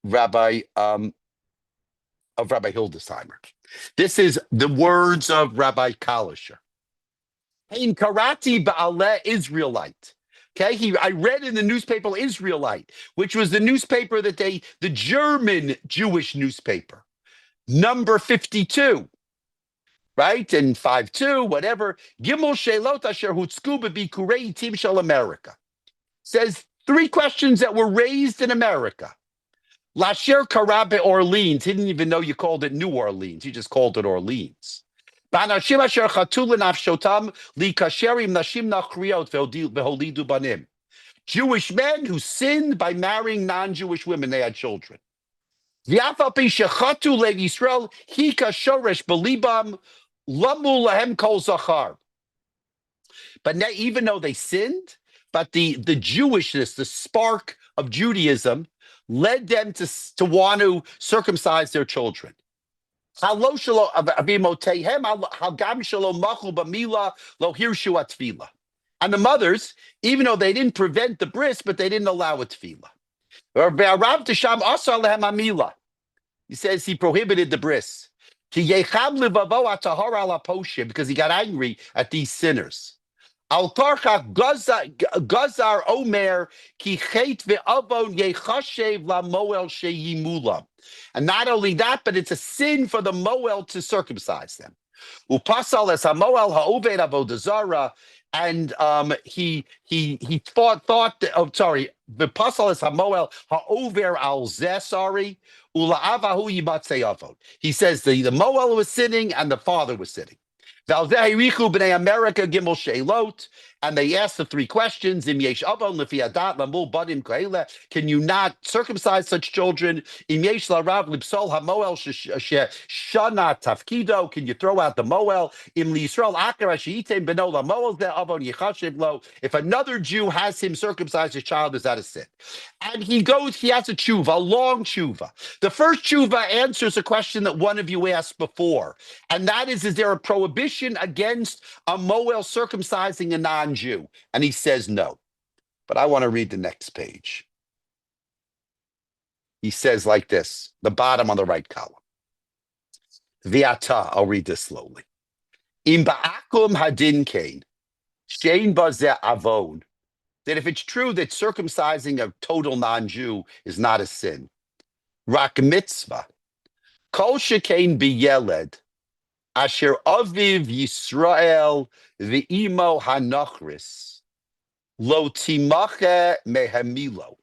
Rabbi Hildesheimer. This is the words of Rabbi Kalischer. Hein karati ba'aleh Israelite. Okay, I read in the newspaper Israelite, which was the newspaper that the German Jewish newspaper, number 52, right? And 52, whatever. Gimel Shelot Asher Hutzku B'Bikurei Tim Shel America. Says 3 questions that were raised in America. Lasher Karabe Orleans. He didn't even know you called it New Orleans. You just called it Orleans. Banashim Asher Chatulan Afshotam Likasherim Nashim Nachriot Veholidu Banim. Jewish men who sinned by marrying non-Jewish women. They had children. V'afal pi shechatu lev Yisrael hika shoresh belibam lamu lahem kol zachar. But even though they sinned, but the Jewishness, the spark of Judaism, led them to want to circumcise their children. And the mothers, even though they didn't prevent the bris, but they didn't allow a tefillah. He says he prohibited the bris. Because he got angry at these sinners. And not only that, but it's a sin for the moel to circumcise them. And he thought the pasal is hamoel ha'over al zeh, sorry, ula'avahu yimatzei avod. He says the moel was sinning and the father was sinning. B'nei America gimel sheilot, and they asked the 3 questions. Im yesh avon lefi adat lamul banim kaila. Can you not circumcise such children? Im yesh larav lipsol hamoel shana tafkido. Can you throw out the moel? Im liYisrael akar ashiitem beno lamoel de avon yichashiv lo. If another Jew has him circumcise his child, is that a sin? And he has a tshuva, a long tshuva. The first tshuva answers a question that one of you asked before, and that is there a prohibition against a moel circumcising a non-Jew? And he says no. But I want to read the next page. He says like this, the bottom on the right column. V'ata, I'll read this slowly. Im ba'akum hadin kain, shein bazeh avon. That if it's true that circumcising a total non-Jew is not a sin, rak mitzvah, kol shekain b'yeled, asher aviv Yisrael v'imo hanachris, lo timache mehamilo.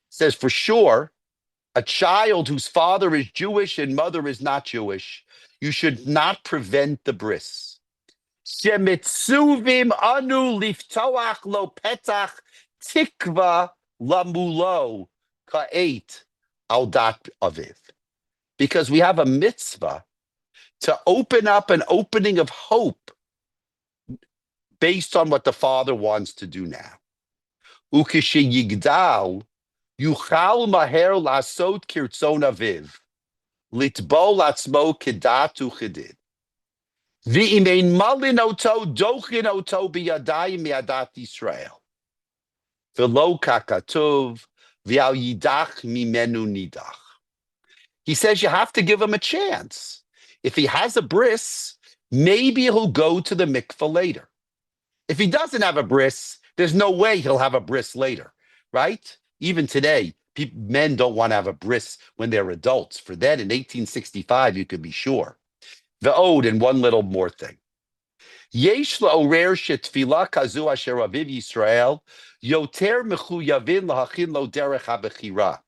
Says for sure, a child whose father is Jewish and mother is not Jewish, you should not prevent the bris. Shemitzuvim anu liftoach lo petach tikva lamulo ka'et al dat aviv. Because we have a mitzvah to open up an opening of hope based on what the father wants to do now. Ukeshe yigdal yuchal maher lasot kirtzon aviv litbo latzmo kedatu chedid. V'imein malin oto dochin oto biyadayim miadat Yisrael. V'lo kakatuv v'al yidach mimenu nidach. He says you have to give him a chance. If he has a bris, maybe he'll go to the mikveh later. If he doesn't have a bris, there's no way he'll have a bris later, right? Even today, men don't want to have a bris when they're adults. For that, in 1865, you could be sure. The ode, and one little more thing. Yesh la'orer shetfila kazu asher aviv Yisrael yoter mechuyavin lahachin lo derech habechira.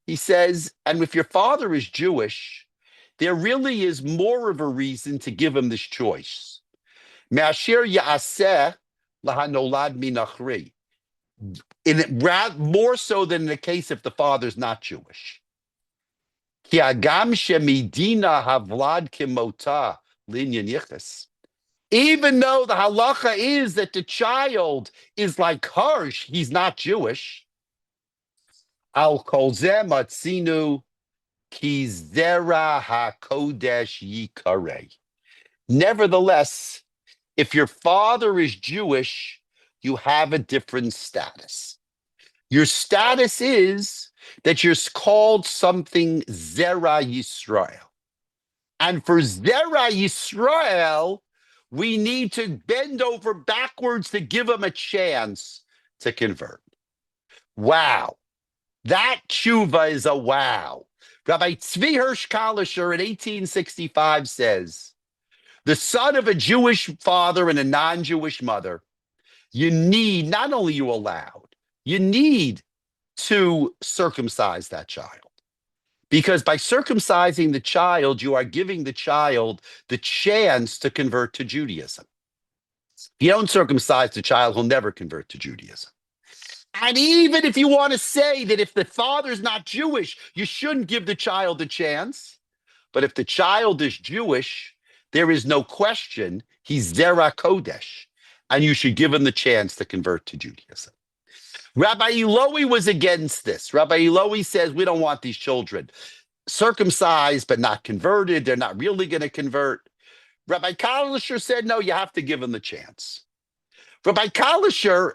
He says, and if your father is Jewish, there really is more of a reason to give him this choice. Me'asher ya'aseh lahanolad minachri. more so than in the case if the father's not Jewish. Ki hagam shemidina havlad kimota linyan yichus. Even though the halacha is that the child is like harsh, he's not Jewish. Al kol zeh matzinu ki zera hakodesh yikareh. Nevertheless, if your father is Jewish, you have a different status. Your status is that you're called something Zera Yisrael. And for Zera Yisrael, we need to bend over backwards to give them a chance to convert. Wow. That tshuva is a wow. Rabbi Tzvi Hirsch Kalischer in 1865 says, the son of a Jewish father and a non-Jewish mother, you need, not only you allowed, you need to circumcise that child. Because by circumcising the child, you are giving the child the chance to convert to Judaism. If you don't circumcise the child, he'll never convert to Judaism. And even if you want to say that if the father's not Jewish, you shouldn't give the child a chance. But if the child is Jewish, there is no question he's Zera Kodesh, and you should give him the chance to convert to Judaism. Rabbi Illowy was against this. Rabbi Illowy says, we don't want these children circumcised but not converted. They're not really going to convert. Rabbi Kalischer said, no, you have to give them the chance. Rabbi Kalischer,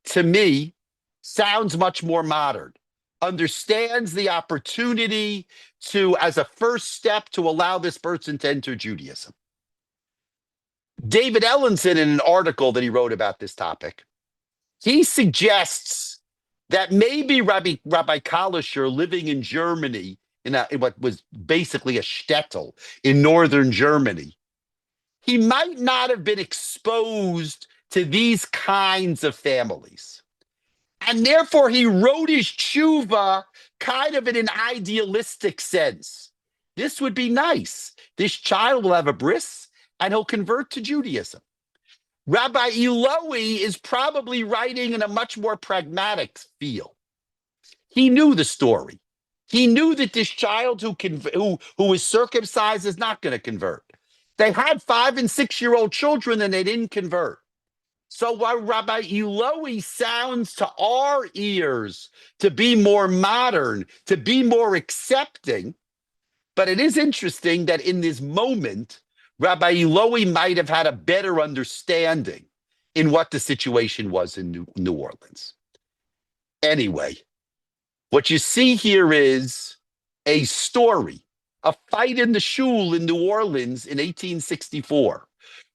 to me, sounds much more modern, understands the opportunity to, as a first step, to allow this person to enter Judaism. David Ellenson, in an article that he wrote about this topic, he suggests that maybe Rabbi Kalischer, living in Germany, in what was basically a shtetl in northern Germany, he might not have been exposed to these kinds of families. And therefore, he wrote his tshuva kind of in an idealistic sense. This would be nice. This child will have a bris, and he'll convert to Judaism. Rabbi Illowy is probably writing in a much more pragmatic feel. He knew the story. He knew that this child who is circumcised is not going to convert. They had 5- and 6-year-old children and they didn't convert. So while Rabbi Illowy sounds to our ears to be more modern, to be more accepting, but it is interesting that in this moment, Rabbi Illowy might have had a better understanding in what the situation was in New Orleans. Anyway, what you see here is a story, a fight in the shul in New Orleans in 1864.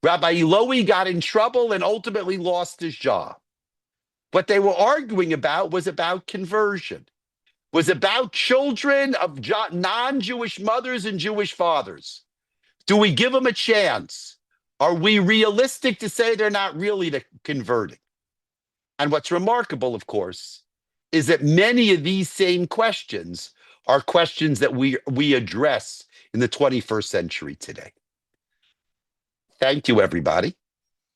Rabbi Illowy got in trouble and ultimately lost his job. What they were arguing about was about conversion, was about children of non-Jewish mothers and Jewish fathers. Do we give them a chance? Are we realistic to say they're not really converting? And what's remarkable, of course, is that many of these same questions are questions that we address in the 21st century today. Thank you, everybody.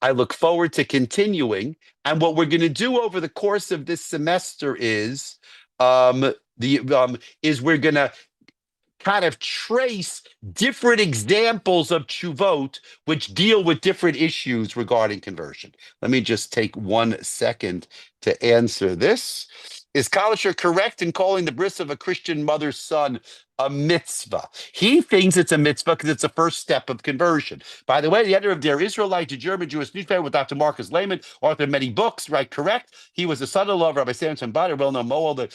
I look forward to continuing. And what we're going to do over the course of this semester is we're going to kind of trace different examples of tshuvot which deal with different issues regarding conversion. Let me just take 1 second to answer this. Is Kalischer correct in calling the bris of a Christian mother's son a mitzvah? He thinks it's a mitzvah because it's the first step of conversion. By the way, the editor of Der Israelite, a German Jewish newspaper with Dr. Marcus Lehman, author of many books, right? Correct. He was the son-in-law of Rabbi Samson Bader, well-known Moel.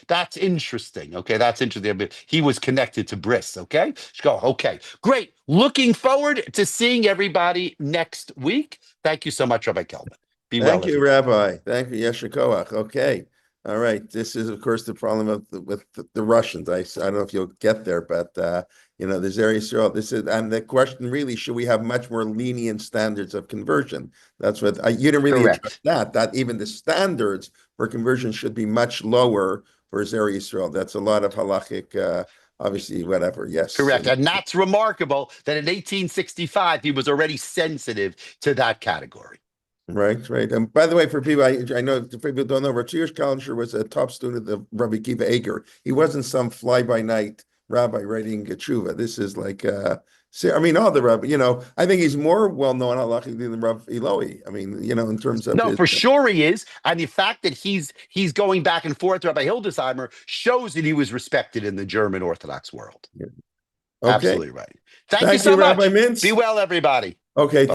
That's interesting. Okay, that's interesting. He was connected to bris. Okay, go. Okay, great. Looking forward to seeing everybody next week. Thank you so much, Rabbi Kelvin. Be well. Thank you, Rabbi. Thank you, Yesher Koach. Okay. All right. This is, of course, the problem with the Russians. I don't know if you'll get there, but there's areas. And the question really: should we have much more lenient standards of conversion? That's what you didn't really address that even the standards for conversion should be much lower for Zera Yisrael. That's a lot of halachic. Obviously, whatever. Yes, correct. And that's remarkable that in 1865 he was already sensitive to that category. Right, right. And by the way, for people, I know for people who don't know, Ratzius Kalensher was a top student of Rabbi Kiva Eger. He wasn't some fly-by-night rabbi writing a tshuva. This is like, I mean, all the rabbi, I think he's more well-known halachically than Rabbi Illowy. I mean, in terms of No, his, for sure he is. And the fact that he's going back and forth, Rabbi Hildesheimer, shows that he was respected in the German Orthodox world. Okay. Absolutely right. Thank you Thank so you, much. Rabbi Mintz. Be well, everybody. Okay.